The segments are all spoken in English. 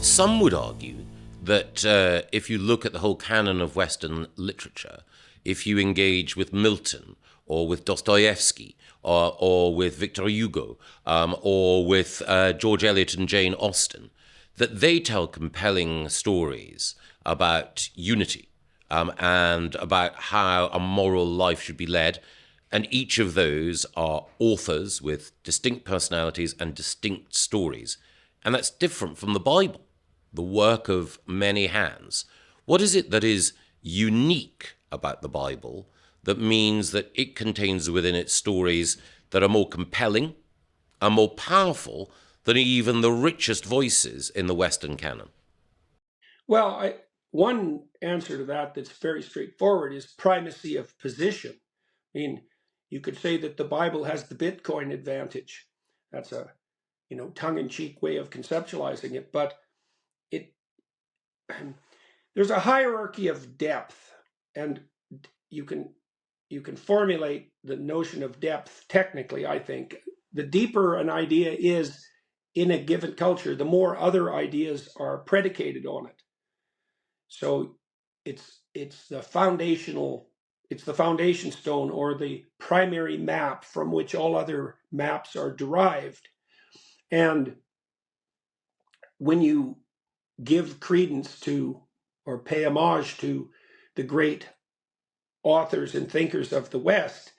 Some would argue that if you look at the whole canon of Western literature, if you engage with Milton or with Dostoevsky or with Victor Hugo or with George Eliot and Jane Austen, that they tell compelling stories about unity and about how a moral life should be led. And each of those are authors with distinct personalities and distinct stories. And that's different from the Bible, the work of many hands. What is it that is unique about the Bible that means that it contains within it stories that are more compelling and more powerful than even the richest voices in the Western canon? Well, one answer to that that's very straightforward is primacy of position. I mean, you could say that the Bible has the Bitcoin advantage. That's a tongue-in-cheek way of conceptualizing it, but there's a hierarchy of depth, and you can formulate the notion of depth technically. I think the deeper an idea is in a given culture, the more other ideas are predicated on it. So it's the foundation stone, or the primary map from which all other maps are derived. And when you give credence to or pay homage to the great authors and thinkers of the West,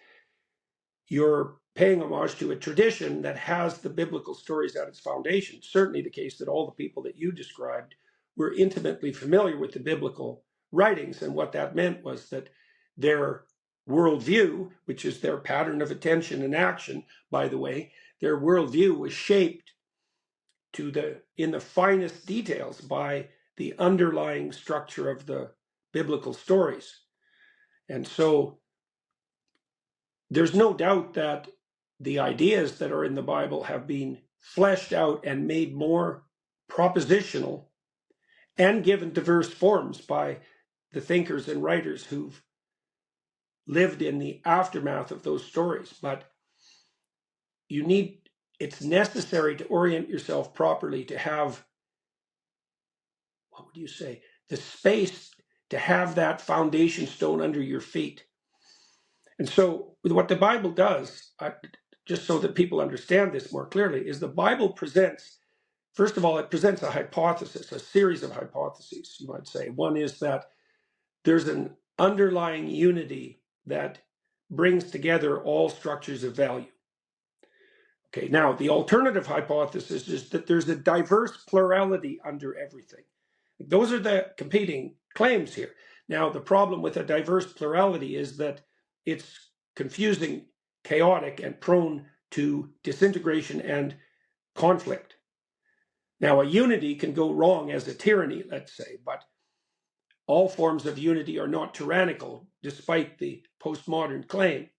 you're paying homage to a tradition that has the biblical stories at its foundation. Certainly the case that all the people that you described were intimately familiar with the biblical writings, and what that meant was that their worldview, which is their pattern of attention and action, by the way, their worldview was shaped in the finest details by the underlying structure of the biblical stories. And so there's no doubt that the ideas that are in the Bible have been fleshed out and made more propositional and given diverse forms by the thinkers and writers who've lived in the aftermath of those stories. But it's necessary to orient yourself properly, to have, the space to have that foundation stone under your feet. And so what the Bible does, just so that people understand this more clearly, is the Bible presents, first of all, it presents a hypothesis, a series of hypotheses, you might say. One is that there's an underlying unity that brings together all structures of value. Okay, now the alternative hypothesis is that there's a diverse plurality under everything. Those are the competing claims here. Now, the problem with a diverse plurality is that it's confusing, chaotic, and prone to disintegration and conflict. Now, a unity can go wrong as a tyranny, let's say, but all forms of unity are not tyrannical, despite the postmodern claim.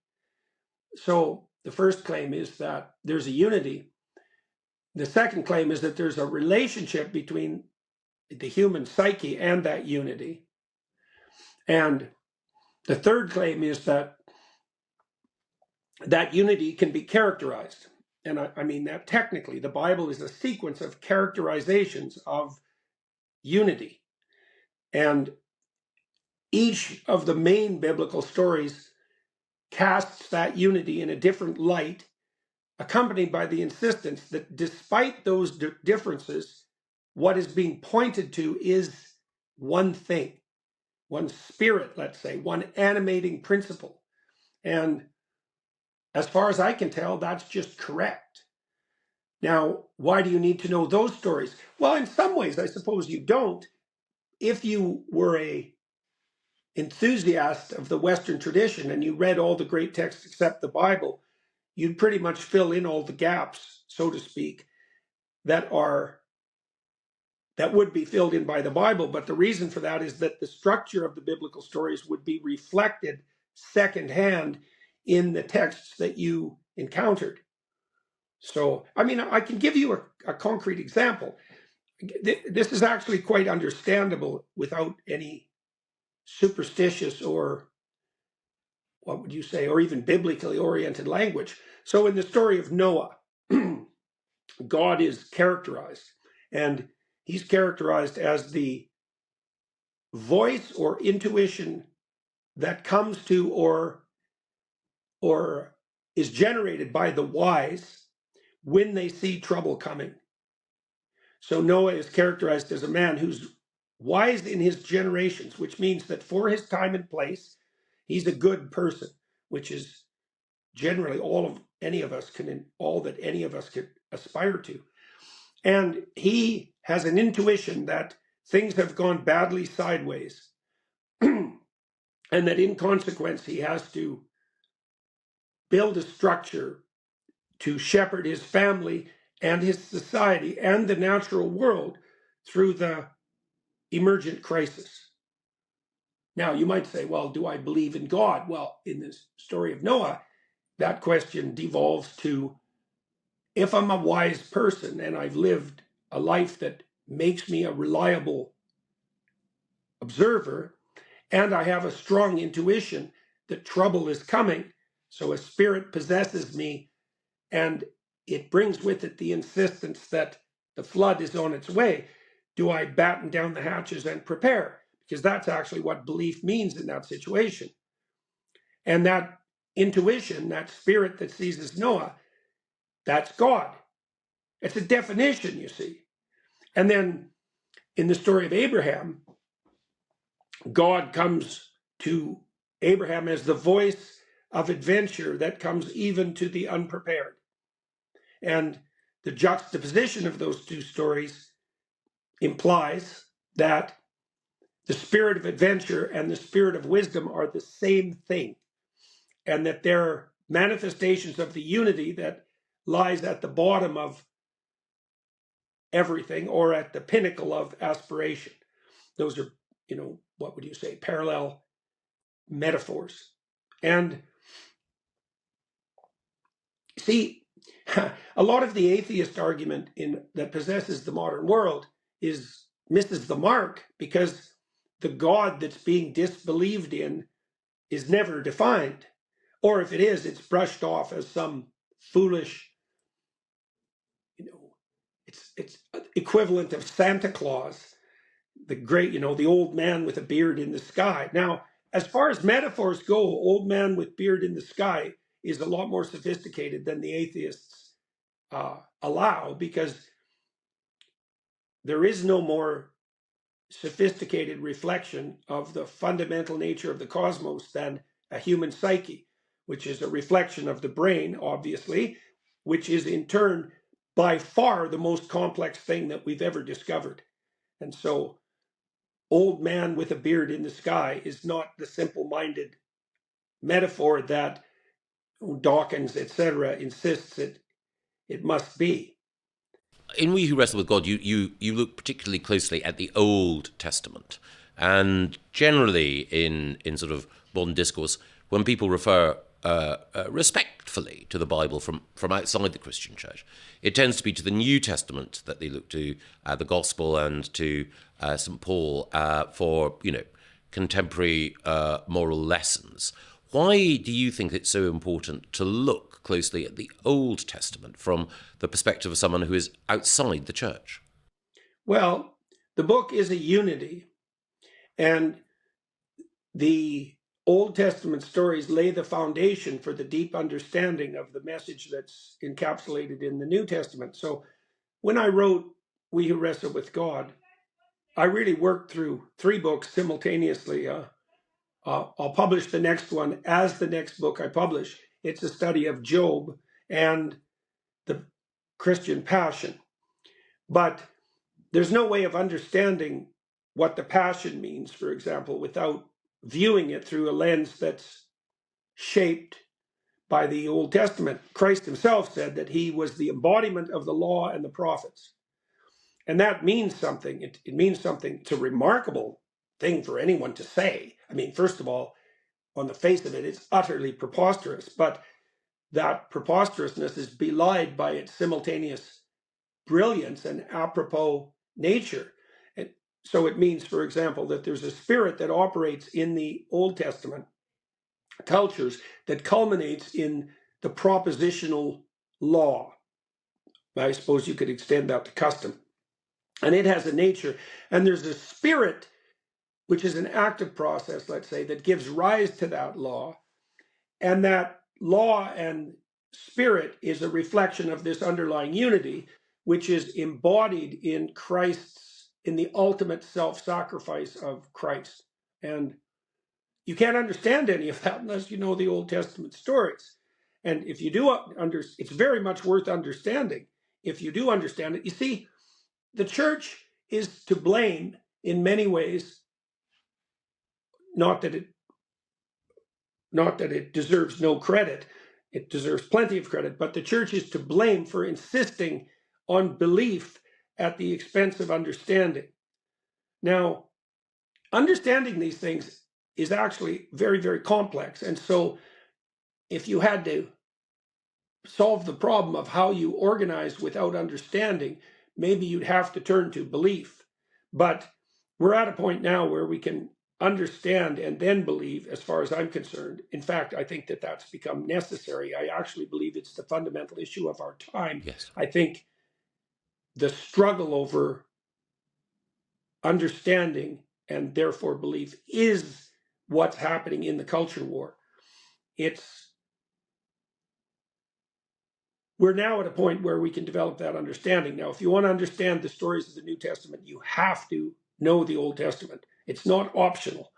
So the first claim is that there's a unity. The second claim is that there's a relationship between the human psyche and that unity. And the third claim is that unity can be characterized. And I mean that technically, the Bible is a sequence of characterizations of unity. And each of the main biblical stories casts that unity in a different light, accompanied by the insistence that despite those differences, what is being pointed to is one thing, one spirit, let's say, one animating principle. And as far as I can tell, that's just correct. Now, why do you need to know those stories? Well, in some ways, I suppose you don't. If you were a enthusiast of the Western tradition and you read all the great texts except the Bible, you'd pretty much fill in all the gaps, so to speak, that would be filled in by the Bible. But the reason for that is that the structure of the biblical stories would be reflected secondhand in the texts that you encountered. So, I mean, I can give you a concrete example. This is actually quite understandable without any superstitious or, what would you say, or even biblically oriented language. So in the story of Noah, God is characterized, and he's characterized as the voice or intuition that comes to or is generated by the wise when they see trouble coming. So Noah is characterized as a man who's wise in his generations, which means that for his time and place, he's a good person, which is generally all that any of us could aspire to. And he has an intuition that things have gone badly sideways, and that in consequence, he has to build a structure to shepherd his family and his society and the natural world through the emergent crisis. Now, you might say, well, do I believe in God? Well, in this story of Noah, that question devolves to, if I'm a wise person and I've lived a life that makes me a reliable observer, and I have a strong intuition that trouble is coming, so a spirit possesses me and it brings with it the insistence that the flood is on its way, do I batten down the hatches and prepare? Because that's actually what belief means in that situation. And that intuition, that spirit that seizes Noah, that's God. It's a definition, you see. And then in the story of Abraham, God comes to Abraham as the voice of adventure that comes even to the unprepared. And the juxtaposition of those two stories implies that the spirit of adventure and the spirit of wisdom are the same thing, and that they're manifestations of the unity that lies at the bottom of everything, or at the pinnacle of aspiration. Those are, what would you say, parallel metaphors. And see, a lot of the atheist argument that possesses the modern world misses the mark, because the God that's being disbelieved in is never defined. Or if it is, it's brushed off as some foolish, it's equivalent of Santa Claus, the great, the old man with a beard in the sky. Now, as far as metaphors go, old man with beard in the sky is a lot more sophisticated than the atheists allow, because there is no more sophisticated reflection of the fundamental nature of the cosmos than a human psyche, which is a reflection of the brain, obviously, which is in turn by far the most complex thing that we've ever discovered. And so old man with a beard in the sky is not the simple-minded metaphor that Dawkins, etc., insists it must be. In We Who Wrestle with God, you look particularly closely at the Old Testament. And generally in sort of modern discourse, when people refer respectfully to the Bible from outside the Christian church, it tends to be to the New Testament that they look to, the Gospel, and to St. Paul for, contemporary moral lessons. Why do you think it's so important to look closely at the Old Testament from the perspective of someone who is outside the church? Well, the book is a unity, and the Old Testament stories lay the foundation for the deep understanding of the message that's encapsulated in the New Testament. So when I wrote We Who Wrestle with God, I really worked through 3 books simultaneously. I'll publish the next one as the next book I publish. It's a study of Job and the Christian passion. But there's no way of understanding what the passion means, for example, without viewing it through a lens that's shaped by the Old Testament. Christ himself said that he was the embodiment of the law and the prophets. And that means something. It means something. It's a remarkable thing for anyone to say. I mean, first of all, on the face of it, it's utterly preposterous. But that preposterousness is belied by its simultaneous brilliance and apropos nature. And so it means, for example, that there's a spirit that operates in the Old Testament cultures that culminates in the propositional law. I suppose you could extend that to custom. and it has a nature. And there's a spirit, which is an active process, let's say, that gives rise to that law. And that law and spirit is a reflection of this underlying unity, which is embodied in in the ultimate self-sacrifice of Christ. And you can't understand any of that unless you know the Old Testament stories. And if you do, it's very much worth understanding. If you do understand it, you see, the church is to blame in many ways. Not that it deserves no credit. It deserves plenty of credit, but the church is to blame for insisting on belief at the expense of understanding. Now, understanding these things is actually very, very complex. And so if you had to solve the problem of how you organize without understanding, maybe you'd have to turn to belief. But we're at a point now where we can understand and then believe, as far as I'm concerned. In fact, I think that that's become necessary. I actually believe it's the fundamental issue of our time. Yes. I think the struggle over understanding and therefore belief is what's happening in the culture war. We're now at a point where we can develop that understanding. Now, if you want to understand the stories of the New Testament, you have to know the Old Testament. It's not optional.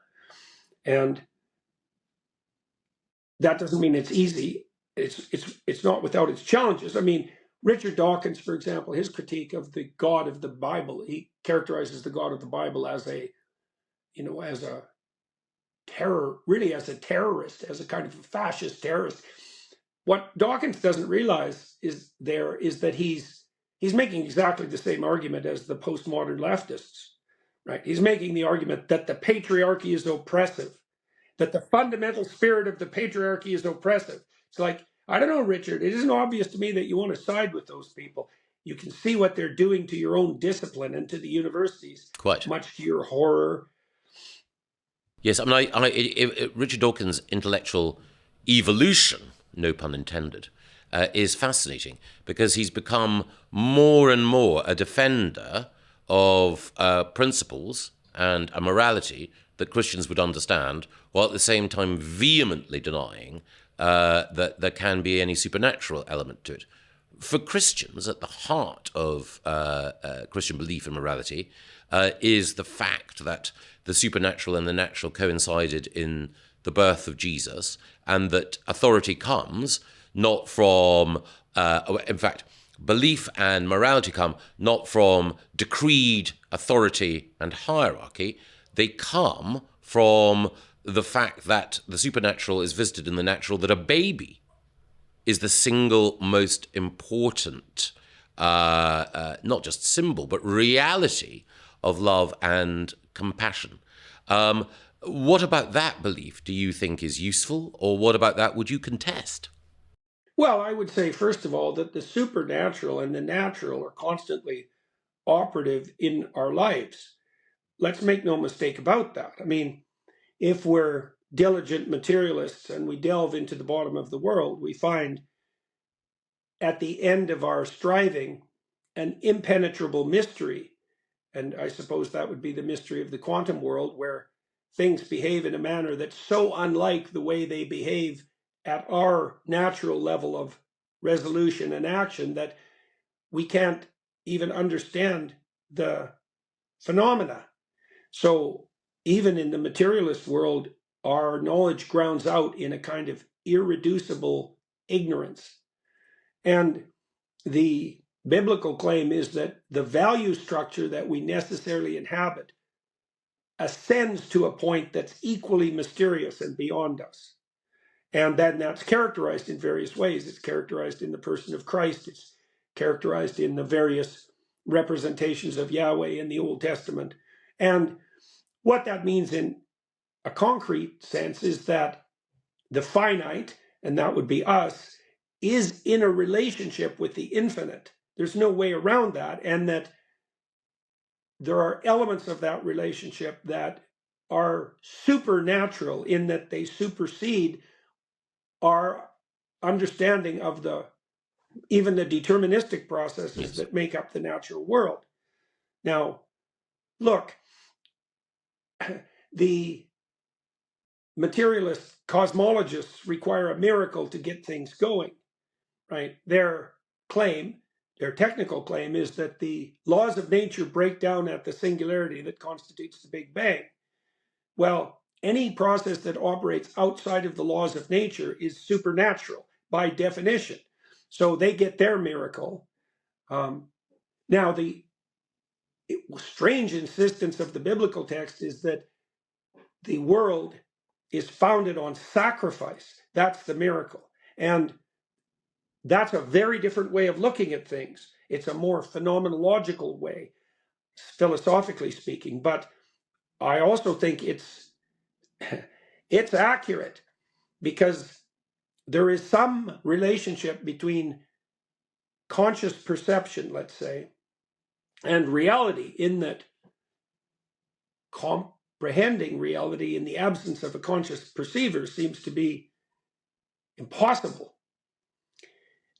And that doesn't mean it's easy. It's not without its challenges. I mean, Richard Dawkins, for example, his critique of the God of the Bible, he characterizes the God of the Bible as a terrorist, as a kind of a fascist terrorist. What Dawkins doesn't realize is that he's making exactly the same argument as the postmodern leftists, right? He's making the argument that the patriarchy is oppressive, that the fundamental spirit of the patriarchy is oppressive. It's like, I don't know, Richard, it isn't obvious to me that you want to side with those people. You can see what they're doing to your own discipline and to the universities, Quite. much to your horror. Yes, I mean, Richard Dawkins' intellectual evolution, no pun intended, is fascinating because he's become more and more a defender of principles and a morality that Christians would understand, while at the same time vehemently denying that there can be any supernatural element to it. For Christians, at the heart of Christian belief and morality is the fact that the supernatural and the natural coincided in the birth of Jesus, and that authority comes not from, in fact, belief and morality come not from decreed authority and hierarchy. They come from the fact that the supernatural is visited in the natural, that a baby is the single most important, not just symbol, but reality of love and compassion. What about that belief do you think is useful, or what about that would you contest? Well, I would say, first of all, that the supernatural and the natural are constantly operative in our lives. Let's make no mistake about that. I mean, if we're diligent materialists and we delve into the bottom of the world, we find at the end of our striving an impenetrable mystery. And I suppose that would be the mystery of the quantum world, where things behave in a manner that's so unlike the way they behave at our natural level of resolution and action that we can't even understand the phenomena. So even in the materialist world, our knowledge grounds out in a kind of irreducible ignorance. And the biblical claim is that the value structure that we necessarily inhabit ascends to a point that's equally mysterious and beyond us. And then that's characterized in various ways. It's characterized in the person of Christ. It's characterized in the various representations of Yahweh in the Old Testament. And what that means in a concrete sense is that the finite, and that would be us, is in a relationship with the infinite. There's no way around that. And that there are elements of that relationship that are supernatural in that they supersede our understanding of even the deterministic processes Yes. that make up the natural world. Now, look, the materialist cosmologists require a miracle to get things going, right? Their technical claim is that the laws of nature break down at the singularity that constitutes the Big Bang. Well, any process that operates outside of the laws of nature is supernatural by definition. So they get their miracle. Now, the strange insistence of the biblical text is that the world is founded on sacrifice. That's the miracle. And that's a very different way of looking at things. It's a more phenomenological way, philosophically speaking. But I also think it's accurate, because there is some relationship between conscious perception, let's say, and reality, in that comprehending reality in the absence of a conscious perceiver seems to be impossible.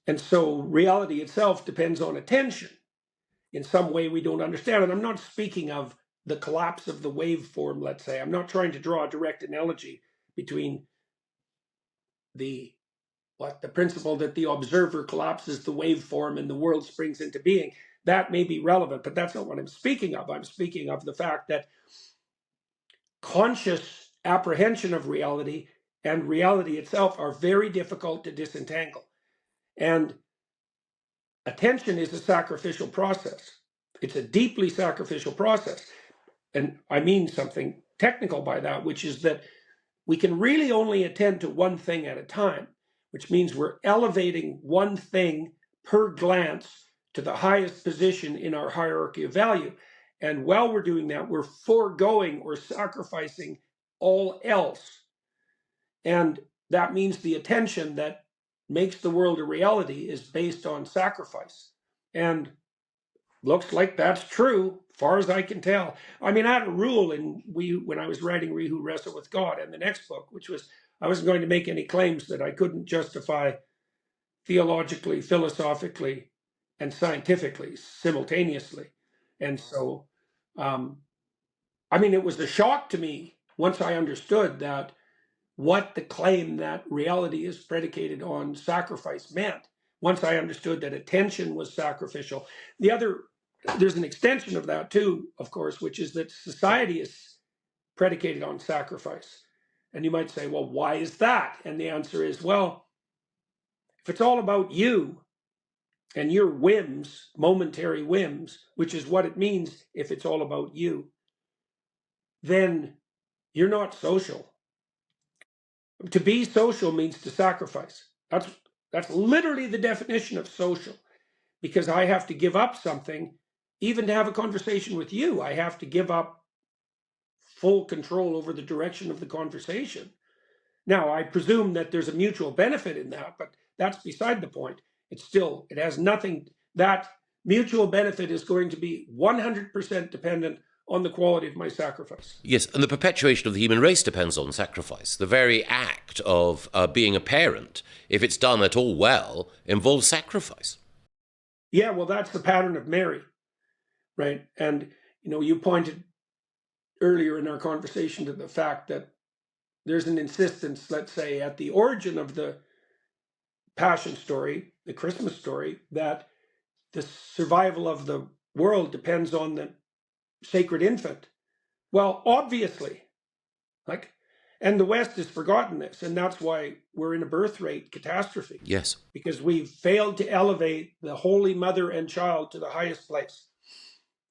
And so reality itself depends on attention in some way we don't understand. And I'm not speaking of the collapse of the waveform, let's say. I'm not trying to draw a direct analogy between the principle that the observer collapses the waveform and the world springs into being. That may be relevant, but that's not what I'm speaking of. I'm speaking of the fact that conscious apprehension of reality and reality itself are very difficult to disentangle. And attention is a sacrificial process. It's a deeply sacrificial process. And I mean something technical by that, which is that we can really only attend to one thing at a time, which means we're elevating one thing per glance to the highest position in our hierarchy of value. And while we're doing that, we're foregoing or sacrificing all else. And that means the attention that makes the world a reality is based on sacrifice. And looks like that's true, far as I can tell. I mean, I had a rule when I was writing We Who Wrestle with God, and the next book, which was, I wasn't going to make any claims that I couldn't justify theologically, philosophically, and scientifically simultaneously. And so, I mean, it was a shock to me once I understood that what the claim that reality is predicated on sacrifice meant. Once I understood that attention was sacrificial. There's an extension of that too, of course, which is that society is predicated on sacrifice. And you might say, well, why is that? And the answer is, well, if it's all about you and your whims, momentary whims, which is what it means if it's all about you, then you're not social. To be social means to sacrifice. That's literally the definition of social, because I have to give up something. Even to have a conversation with you, I have to give up full control over the direction of the conversation. Now, I presume that there's a mutual benefit in that, but that's beside the point. It has nothing, that mutual benefit is going to be 100% dependent on the quality of my sacrifice. Yes, and the perpetuation of the human race depends on sacrifice. The very act of being a parent, if it's done at all well, involves sacrifice. Yeah, well, that's the pattern of Mary, right? And, you pointed earlier in our conversation to the fact that there's an insistence, let's say, at the origin of the Passion story, the Christmas story, that the survival of the world depends on the sacred infant. Well, obviously, and the West has forgotten this, and that's why we're in a birth rate catastrophe. Yes. Because we've failed to elevate the Holy Mother and Child to the highest place,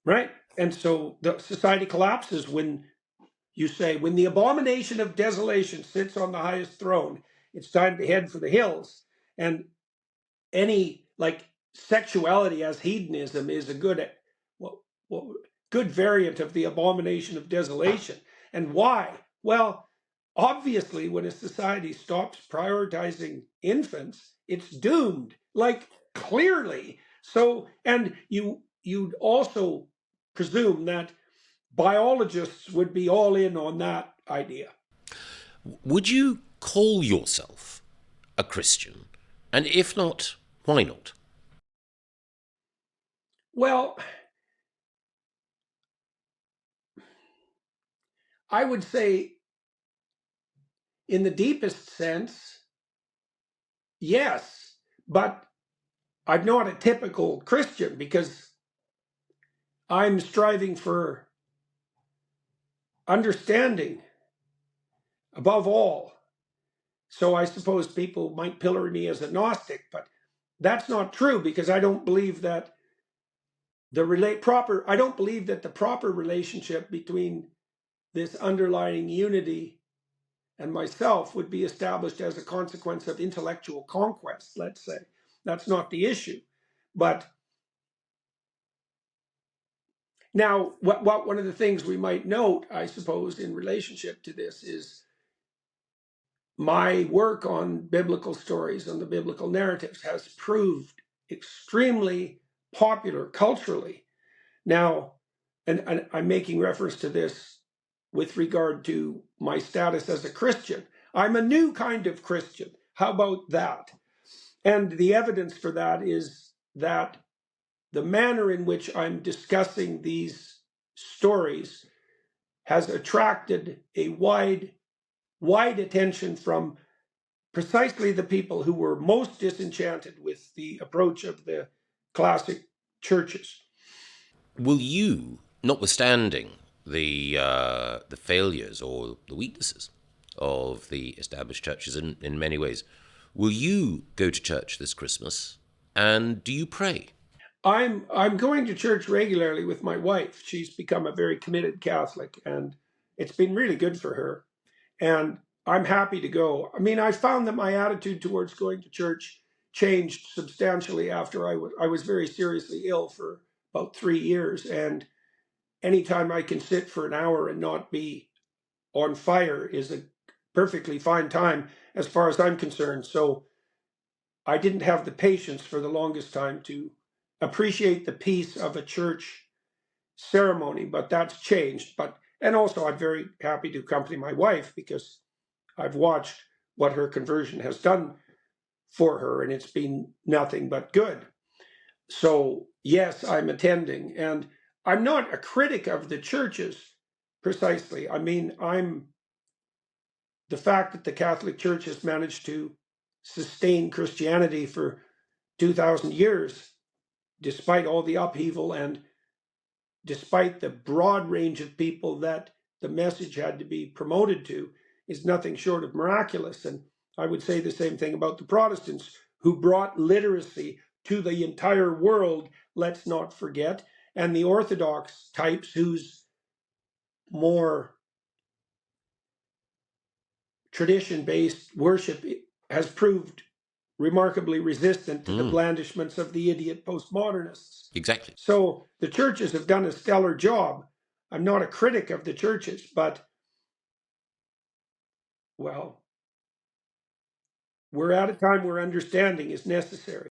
right? And so the society collapses when you say, when the abomination of desolation sits on the highest throne, it's time to head for the hills. And any sexuality as hedonism is a good variant of the abomination of desolation. And why? Well, obviously, when a society stops prioritizing infants, it's doomed, clearly. So, and you'd also presume that biologists would be all in on that idea. Would you call yourself a Christian? And if not, why not? Well, I would say, in the deepest sense, yes, but I'm not a typical Christian because I'm striving for understanding above all. So I suppose people might pillory me as agnostic, but that's not true because I don't believe that I don't believe that the proper relationship between this underlying unity and myself would be established as a consequence of intellectual conquest, let's say. That's not the issue. But now, what one of the things we might note, I suppose, in relationship to this is my work on biblical stories, on the biblical narratives, has proved extremely popular culturally. Now, and I'm making reference to this with regard to my status as a Christian. I'm a new kind of Christian. How about that? And the evidence for that is that the manner in which I'm discussing these stories has attracted a wide attention from precisely the people who were most disenchanted with the approach of the classic churches. Will you, notwithstanding the failures or the weaknesses of the established churches in many ways, will you go to church this Christmas? And do you pray? I'm going to church regularly with my wife. She's become a very committed Catholic, and it's been really good for her. And I'm happy to go. I mean, I found that my attitude towards going to church changed substantially after I was very seriously ill for about 3 years. And anytime I can sit for an hour and not be on fire is a perfectly fine time as far as I'm concerned. So I didn't have the patience for the longest time to appreciate the peace of a church ceremony, but that's changed. And also I'm very happy to accompany my wife because I've watched what her conversion has done for her, and it's been nothing but good. So yes, I'm attending, and I'm not a critic of the churches precisely. I mean, I'm the fact that the Catholic Church has managed to sustain Christianity for 2,000 years, despite all the upheaval and despite the broad range of people that the message had to be promoted to, is nothing short of miraculous. And I would say the same thing about the Protestants, who brought literacy to the entire world, let's not forget, and the Orthodox types whose more tradition-based worship has proved remarkably resistant to the blandishments of the idiot postmodernists. Exactly. So the churches have done a stellar job. I'm not a critic of the churches, but, well, we're at a time where understanding is necessary.